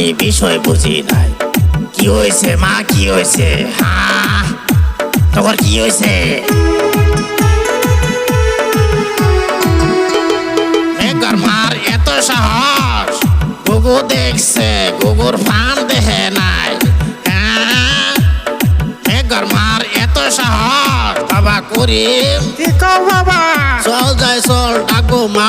আমি বিষয় বুঝি নাই। কি হয়েছে মা, কি হয়েছে? হ্যাঁ, তোমার কি হয়েছে? মেঘর মার এত সাহস, গুগু দেখছে, গুগুর ফান দেখে নাই। হ্যাঁ, মেঘর মার এত সাহস। বাবা করিম, কি কও বাবা? চল যাই চল, ডাকবো মা